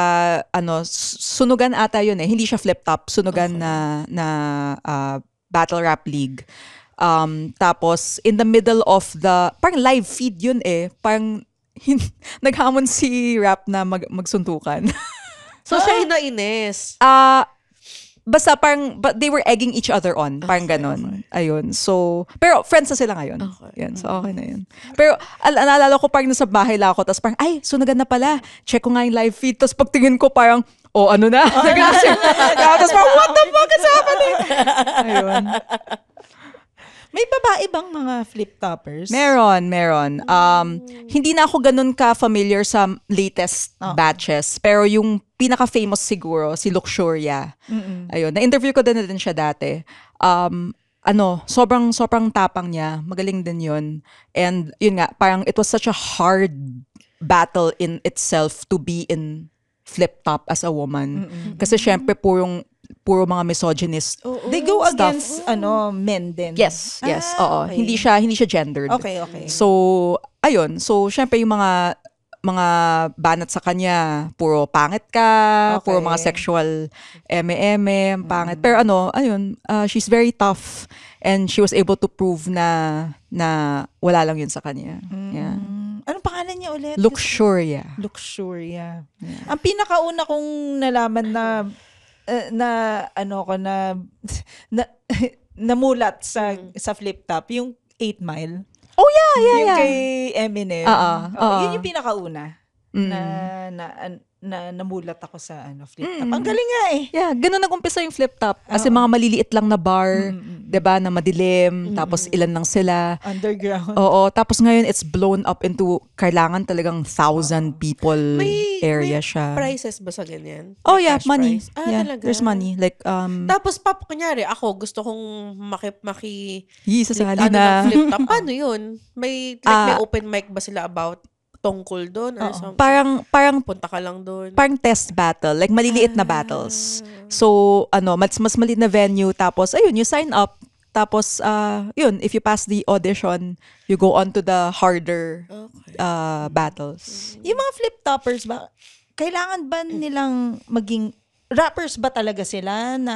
sunugan ata yun eh. Hindi siya flip-top. Sunugan na battle rap league. Tapos, in the middle of parang live feed yun eh. Parang, naghamon si Rap na magsuntukan. So, siya yung nainis. Basta parang, but they were egging each other on. Parang ganon. Ayun. So, pero friends na sila ngayon. Yan. So, okay na yun. Pero, naalala ko parang nasa bahay lang ako. Tapos parang, ay, sunugan na pala. Check ko nga yung live feed. Tapos pagtingin ko parang, ano na? Tapos parang, what the fuck is happening? Ayun. May babae bang mga flip-toppers? Meron. Hindi na ako ganun ka-familiar sa latest batches. Pero yung pinaka-famous siguro, si Luxuria. Ayun. Na-interview ko din siya dati. Sobrang tapang niya. Magaling din yun. And yun nga, parang it was such a hard battle in itself to be in flip-top as a woman. Kasi syempre puro mga misogynist. They go against men din. Yes. Oo. Okay. Hindi siya gendered. Okay. So, ayun. So, syempre yung mga banat sa kanya, puro pangit ka, puro mga sexual eme, pangit. Pero ayun, she's very tough and she was able to prove na wala lang yun sa kanya. Yeah. Anong pangalan niya ulit? Luxuria. Luxuria. Ang pinakauna kong nalaman namulat sa flip top, yung 8 Mile. Oh, yeah. Yung kay Eminem. Yun yung pinakauna na namulat ako sa flip top. Ang galing nga eh. Yeah, ganun nag-umpisa yung flip top. Kasi mga maliliit lang na bar, 'di ba, na madilim, tapos ilan lang sila. Underground. Oo, tapos ngayon it's blown up into kailangan talagang 1,000 people area siya. Prices ba sa ganyan? Oh, May yeah, cash money. price? Yeah, Talaga? there's money. Like Tapos, kunyari, ako, gusto kong sasali ng na. flip top. Paano yun? May open mic ba sila about tungkol doon or something? Parang Punta ka lang doon. parang test battle, like maliliit na battles. So, mas maliit na venue, tapos ayun, you sign up, tapos yun, if you pass the audition, you go on to the harder battles. Yung mga flip-toppers ba, kailangan ba nilang maging rappers ba talaga sila na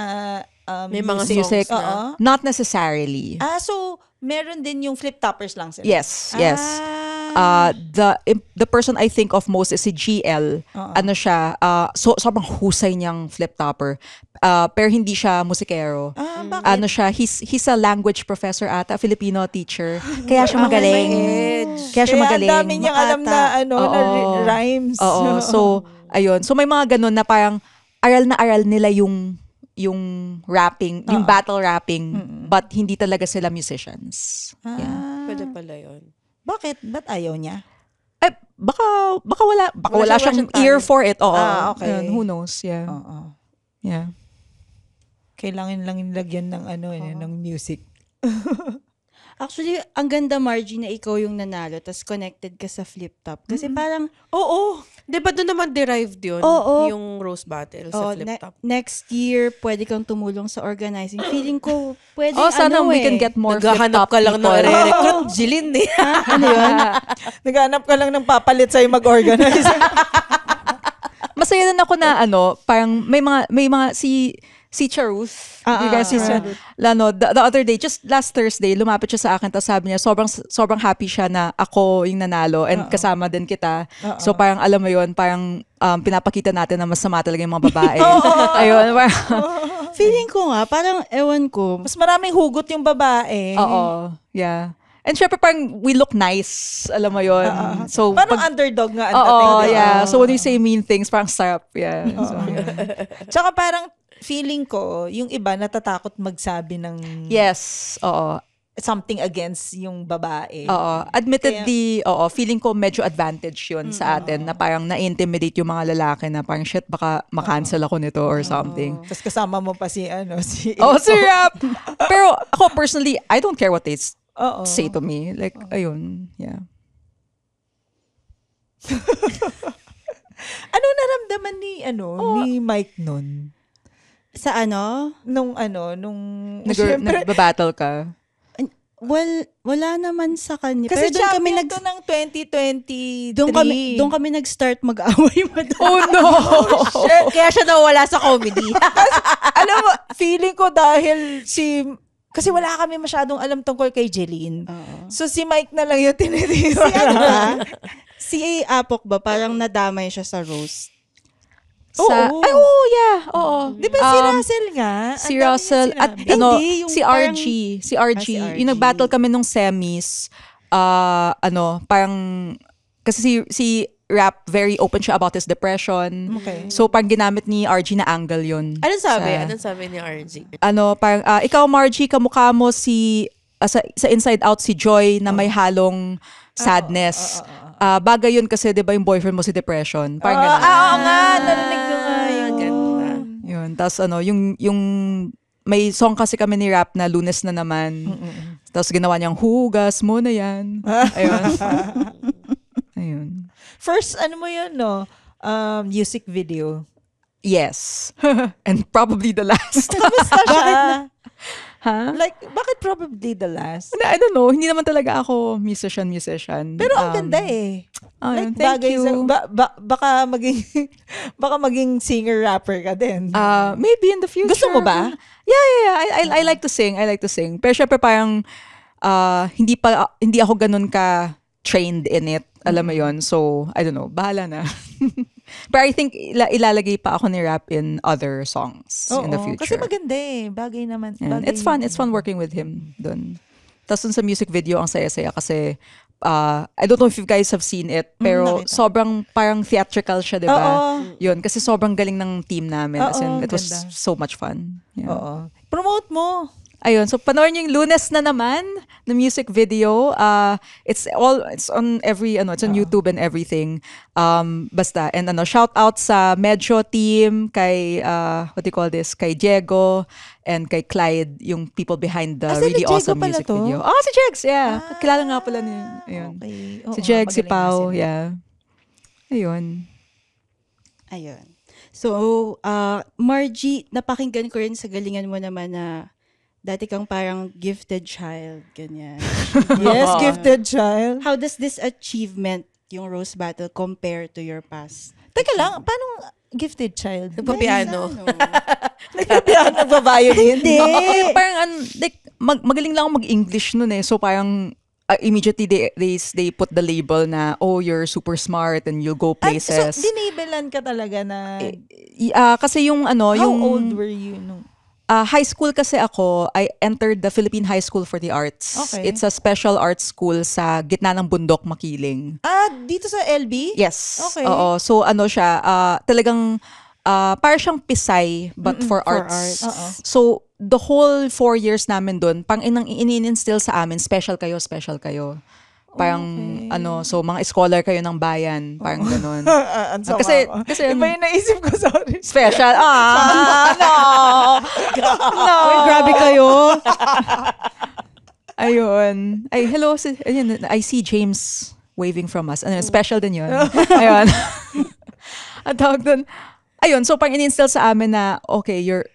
May mga Music, songs na. not necessarily. So meron din yung flip-toppers lang sila? Yes. The person I think of most is si GL. Ano siya, sobrang husay niyang flip-topper. Pero hindi siya musikero. Bakit? Ano siya, he's a language professor ata, Filipino teacher. Kaya siya magaling. Kaya siya magaling. Ang dami niyang alam na na rhymes. Oo. So, ayun. So may mga ganun na parang aral nila yung rapping, yung battle rapping, but hindi talaga sila musicians. Yeah. Pwede pala yun. Bakit? Ba't ayaw niya? Baka wala siyang siyang ear talent. for it. Oo. Okay. Ayun, who knows? Yeah. Oo. Yeah. Kailangan lang nilagyan ng ng music. Actually, ang ganda, Margie, na ikaw yung nanalo tas connected ka sa flip top. Kasi parang, Di ba doon naman derived yun? Oo. Yung Rose Battle sa flip top. next year, pwede kang tumulong sa organizing. Feeling ko, pwede Sana we can get more Naghahanap flip-top ka lang people. ng re-recruit. Jilin eh. Ano yun? Naghanap ka lang ng papalit sa'yo mag-organize. Masaya din ako na parang may mga si Charuth. You guys see Charuth? The other day, just last Thursday, lumapit siya sa akin tapos sabi niya sobrang happy siya na ako yung nanalo and kasama din kita. So parang alam mo yun, parang pinapakita natin na masama talaga yung mga babae. Ayun. Feeling ko nga, parang ewan ko. Mas maraming hugot yung babae. Oo. Yeah. And syempre parang we look nice. Alam mo yun. So Parang underdog nga ang Oo, dating. yeah. So when you say mean things, parang sarap. Yeah. So, Tsaka parang feeling ko, yung iba natatakot magsabi ng yes. Oo. something against yung babae. Oo. Admittedly, feeling ko medyo advantage yun sa atin na parang na-intimidate yung mga lalaki na parang shit, baka makancel ako nito or something. Tapos kasama mo pa si Si Rap! Pero ako personally, I don't care what Oo. say to me. Like, ayun, yeah. Ano naramdaman ni Mike nun? Sa ano? Nung syempre, Nagbabattle ka. Well, wala naman sa kanya. kasi Pero doon kami champion to ng 2023. doon kami nag-start mag-away Oh no! Kaya siya nawala sa comedy. Alam mo, feeling ko dahil kasi wala kami masyadong alam tungkol kay Jeline. So si Mike na lang yung tinitira. Ano ba? Si Apok ba? Parang nadamay siya sa roast. Oo. Ay, oh, yeah. Oo. Di ba si Russell nga? Si Ang dami Russell niya at sinabi. ano, Hindi, yung si parang- RG. Si RG. si RG. Yung nag-battle kami nung semis. Parang, kasi si Rap, very open siya about his depression. Okay. So, parang ginamit ni RG na angle yun. Anong sabi? Sa- Anong sabi ni RG? Parang, ikaw, Margie, kamukha mo sa Inside Out si Joy na may halong sadness. Bagay yun kasi, di ba, yung boyfriend mo si depression. Parang ganun. Oo nga, narinig ko nga yun. Ganda. Yun. Tapos yung may song kasi kami ni Rap na Lunes na naman. Tapos ginawa niyang hugas mo na yan. Ayun. Ayun. First, ano mo yun, no? Music video. Yes. And probably the last. Kamusta siya? Ha? Like, bakit probably the last? I don't know. Hindi naman talaga ako musician. Pero ang ganda eh. Ayun, Like, thank bagay you. baka maging singer-rapper ka din. Maybe in the future. Gusto mo ba? Yeah. I like to sing. Pero syempre parang hindi ako ganun ka trained in it. Alam mo yon. So, I don't know. Bahala na. But I think ilalagay pa ako ni Rap in other songs in the Oo, future. kasi maganda eh. Bagay naman. And Bagay it's fun. It's fun working with him dun. Tapos dun sa music video, ang saya-saya kasi I don't know if you guys have seen it, pero nakita. sobrang parang theatrical siya, di ba? Oo. Yun, kasi sobrang galing ng team namin. As in, Oo, it was ganda. so much fun. Yeah. Oo. Promote mo. Ayun, so panoorin niyo yung Lunes na naman na music video. It's on it's on YouTube and everything. Basta, and shout out sa Medyo team, kay what do you call this? Kay Diego and kay Clyde, yung people behind the si really Diego awesome pala music to? video. Si Jegs, yeah. Kilala nga pala niya. Ayun. Okay. Si Jegs, si Pao, yeah. yeah. Ayun. Ayun. So, Margie, napakinggan ko rin sa galingan mo naman na dati kang parang gifted child, ganyan. Yes, gifted child. How does this achievement, yung Rose Battle, compare to your past? Teka lang, paano gifted child? Nagpa-piano. Nagpa-piano, nagpa-violin? Hindi. Okay, parang like magaling lang ako mag-English nun eh. So parang immediately they put the label na you're super smart and you'll go places. So, dinabelan ka talaga na... Kasi yung How yung old were you nung... high school kasi ako, I entered the Philippine High School for the Arts. Okay. It's a special arts school sa gitna ng bundok, Makiling. Dito sa LB? Yes. Okay. Oo. So siya, talagang para siyang Pisay but for arts. Oo. So the whole 4 years namin doon, pang in-instill sa amin, special kayo. Parang so mga scholar kayo ng bayan, parang ganun. Ang sama Kasi- ko. kasi Iba yung naisip ko, sorry. Special. No. Uy, grabe kayo. Ayun. Ay, hello. Ayun, I see James waving from us. Special din yun. Ayun. Ang tawag dun. Ayun, so pang in-instill sa amin na, okay, you're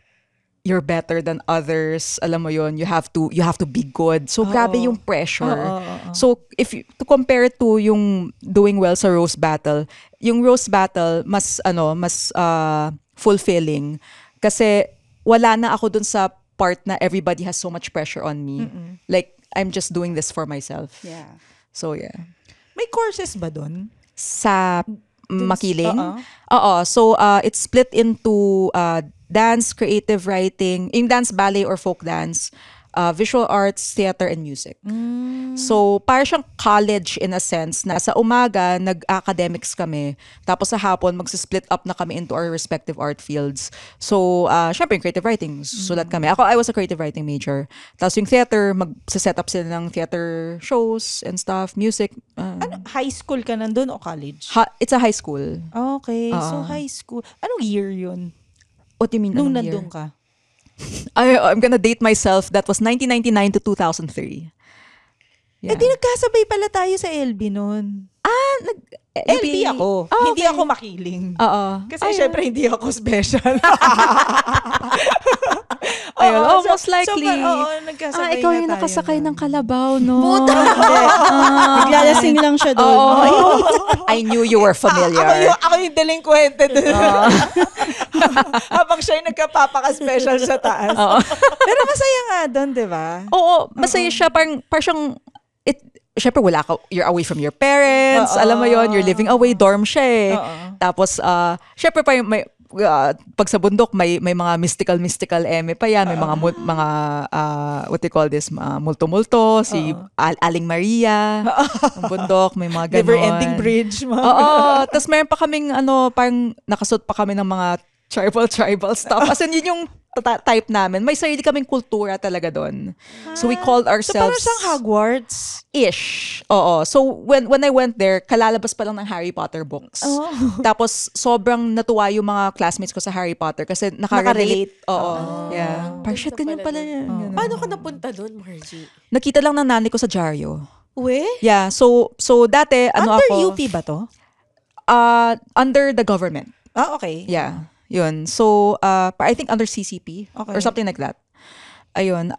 better than others. Alam mo yun, you have to be good. So grabe yung pressure. So to compare to yung doing well sa roast battle, yung roast battle mas fulfilling kasi wala na ako dun sa part na everybody has so much pressure on me. Like I'm just doing this for myself. Yeah. So yeah. May courses ba doon? Sa Makiling. Oo. Oo. So, it's split into dance, creative writing, in dance, ballet, or folk dance, visual arts, theater, and music. So, para siyang college in a sense na sa umaga, nag-academics kami. Tapos sa hapon, magsisplit up na kami into our respective art fields. So, syempre, creative writing, sulat kami. I was a creative writing major. Tapos yung theater, mag-set up sila ng theater shows and stuff, music. Ano, high school ka nandun o college? It's a high school. Okay, so high school. Anong year yun? What do you mean? Nung anong year? nandun ka? I'm gonna date myself. That was 1999 to 2003. Yeah. di nagkasabay pala tayo sa LB noon. LB ako. Hindi ako makiling. Oo. Kasi syempre hindi ako special. Ayun, Oo, most likely. nagkasabay ikaw nga yung tayo nakasakay nun. ng kalabaw, no? Naglalasing lang siya doon. I knew you were familiar. Ako yung delinquente doon. Habang siya yung nagkapapaka-special sa taas. Pero masaya nga doon, di ba? Oo, masaya siya. Parang siyang, syempre wala ka, you're away from your parents, alam mo yon, you're living away, dorm siya eh. Tapos, syempre parang pag sa bundok, may mga mystical eme pa yan, may mga what do you call this, multo-multo, si Aling Maria, ng bundok, may mga ganon. Never-ending bridge. Oo, tapos meron pa kaming, parang nakasuot pa kami ng mga tribal stuff. As in, yun yung type namin. May sarili kaming kultura talaga doon. So we called So ourselves... parang siyang Hogwarts? Ish. Oo. So when I went there, kalalabas pa lang ng Harry Potter books. Tapos sobrang natuwa yung mga classmates ko sa Harry Potter kasi nakarelate. Oo. Yeah. Parang shit, ganyan pala yan. Ganun. Paano ka napunta doon, Margie? Nakita lang ng nanay ko sa dyaryo. We? Yeah. So dati, Under ako... UP ba to? Under the government. Okay. Yeah. Yun. So, I think under CCP or something like that. Ayun.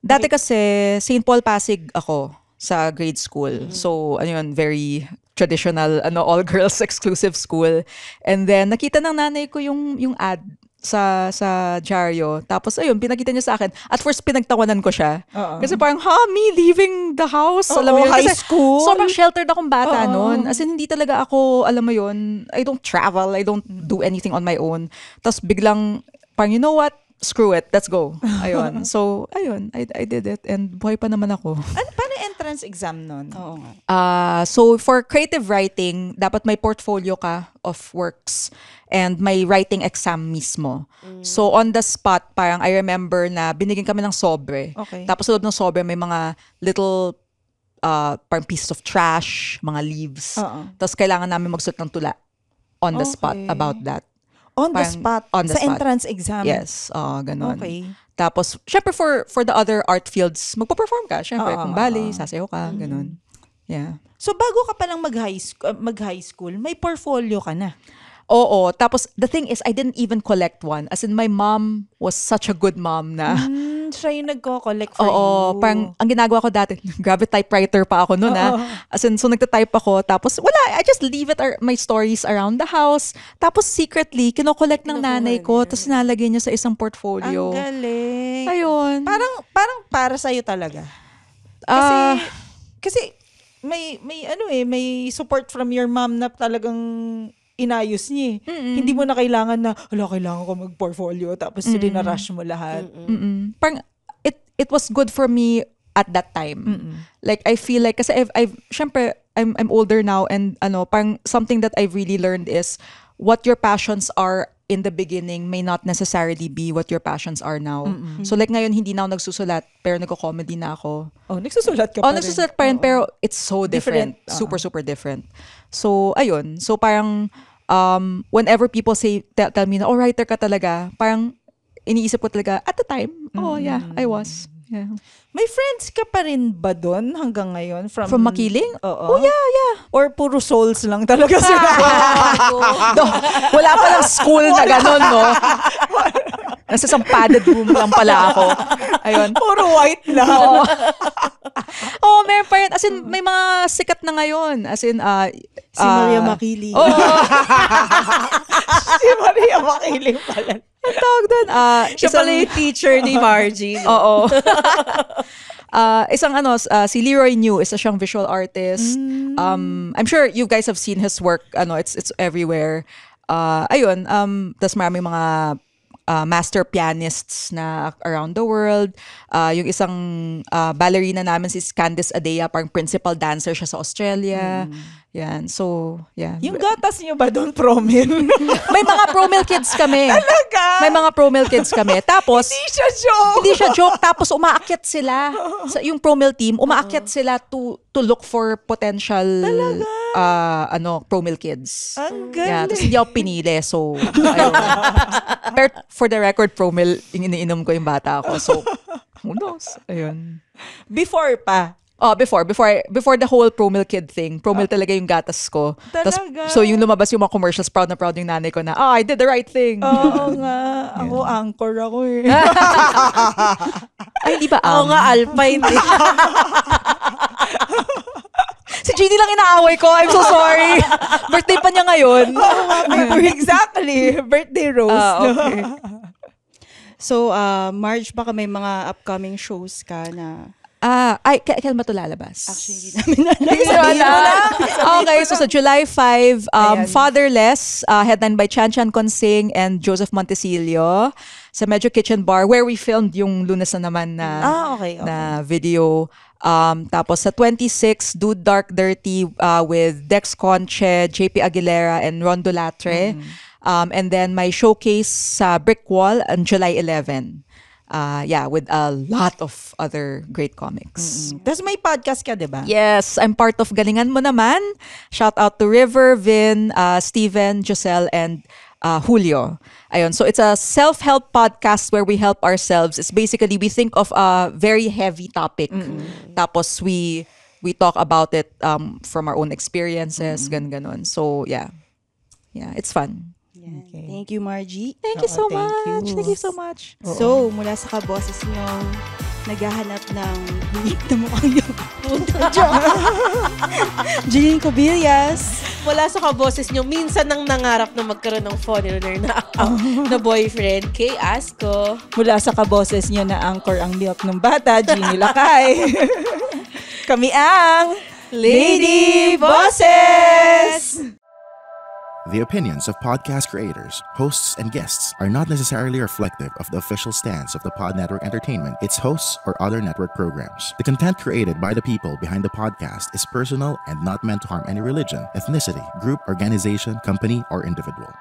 Dati kasi, St. Paul Pasig ako sa grade school. So, ayun, very traditional, all-girls exclusive school. And then, nakita ng nanay ko yung ad sa dyaryo. Tapos, ayun, pinakita niya sa akin. At first, pinagtawanan ko siya. Kasi parang, me leaving the house? Alam mo yun? High Kasi school? sobrang sheltered akong bata noon. As in, hindi talaga ako, alam mo yun, I don't travel, I don't do anything on my own. Tapos, biglang, parang, you know what? Screw it, let's go. Ayun. So, ayun, I did it. And buhay pa naman ako. Paano entrance exam nun? Oo nga. So for creative writing, dapat may portfolio ka of works and may writing exam mismo. So on the spot, parang I remember na binigyan kami ng sobre. Okay. Tapos sa loob ng sobre may mga little parang pieces of trash, mga leaves. Tapos kailangan namin magsuot ng tula on the spot about that. On the Parang spot? on the sa spot. entrance exam? Yes, ganon. Okay. Tapos, syempre for the other art fields, magpo-perform ka. Syempre, kung ballet, sasayaw ka, ganon. Yeah. So bago ka palang mag-high school, may portfolio ka na? Oo. Tapos, the thing is, I didn't even collect one. As in, my mom was such a good mom na... Siya yung nagko-collect for you. Oo. Parang, ang ginagawa ko dati, grabe typewriter pa ako noon As in, so nagtatype ako. Tapos, wala. I just leave my stories around the house. Tapos, secretly, kino-collect ng nanay ko. Tapos, nalagay niya sa isang portfolio. Ang galing. Ayun. Parang para sa'yo talaga. Kasi may support from your mom na talagang inayos niya. Hindi mo na kailangan na, kailangan ko mag-portfolio tapos rin-rush mo lahat. Parang, it was good for me at that time. Like, I feel like, kasi syempre, I'm older now and parang something that I've really learned is what your passions are in the beginning may not necessarily be what your passions are now. So like ngayon, hindi na ako nagsusulat, pero nagko-comedy na ako. Nagsusulat ka pa rin. Nagsusulat pa rin, pero it's so different. Super, super different. So, ayun. So parang, whenever people tell me na, writer ka talaga, parang iniisip ko talaga, at the time, yeah, I was. Yeah. May friends ka pa rin ba doon hanggang ngayon? From Makiling? Oo. Oh, yeah. Or puro souls lang talaga sila? Wala palang school na gano'n, no? Nasa isang padded room lang pala ako. Ayun. Puro white lang. Meron pa rin. As in, may mga sikat na ngayon. As in, Si Maria Makiling. Si Maria Makiling pala. Ang tawag doon? Siya pala yung teacher ni Margie. Oo. Si Leroy New, isa siyang visual artist. I'm sure you guys have seen his work. It's everywhere. Tas maraming mga master pianists na around the world. Yung isang ballerina namin, si Candice Adea, parang principal dancer siya sa Australia. Yan. So, yeah. Yung gatas niyo ba doon, Promil? May mga Promil kids kami. Talaga? May mga Promil kids kami. Tapos, Hindi siya joke. Tapos, umaakyat sila. Yung Promil team, umaakyat sila to look for potential Promil kids. Ang Yeah, galing. tapos hindi ako pinili. So, ayun. Pero for the record, Promil, iniinom ko yung bata ako. So, Who knows? Ayun. Before pa. Oh, before the whole Promil kid thing. Promil talaga yung gatas ko. Talaga? So yung lumabas yung mga commercials, proud na proud yung nanay ko na, I did the right thing. Oo nga. Ako, anchor ako eh. Ay, hindi ba? Ako nga, Alpine. Si Jeannie lang inaaway ko. I'm so sorry. Birthday pa niya ngayon. Exactly. Birthday roast. Okay. So, Marge, baka may mga upcoming shows ka na Kailan ba ito lalabas? actually hindi namin alam. Hindi mo alam? Okay, so sa July 5, Ayan. Fatherless, headlined by Chan Consing and Joseph Montesilio sa Medyo Kitchen Bar where we filmed yung Lunas na naman na, Okay. na video. Tapos sa 26, Dude Dark Dirty with Dex Conche, JP Aguilera, and Rondo Latre. And then my showcase sa Brick Wall on July 11. With a lot of other great comics. Tapos may podcast ka, di ba? Yes, I'm part of Galingan Mo Naman. Shout out to River, Vin, Steven, Giselle, and Julio. Ayun, so it's a self-help podcast where we help ourselves. It's basically, we think of a very heavy topic. Tapos we talk about it from our own experiences, ganon. So yeah, it's fun. Okay. Thank you, Margie. Thank you so thank much. you. Thank you so much. So, mula sa kaboses niyong naghahanap ng unique na mukhang yung Jeline Cobillas. Wala sa kaboses nyo, minsan nang nangarap na magkaroon ng foreigner na boyfriend, Kay Asco. Mula sa kaboses niyo na anchor ang milk ng bata, Jeannie Lakay. Kami ang Lady Bosses! The opinions of podcast creators, hosts, and guests are not necessarily reflective of the official stance of the Pod Network Entertainment, its hosts, or other network programs. The content created by the people behind the podcast is personal and not meant to harm any religion, ethnicity, group, organization, company, or individual.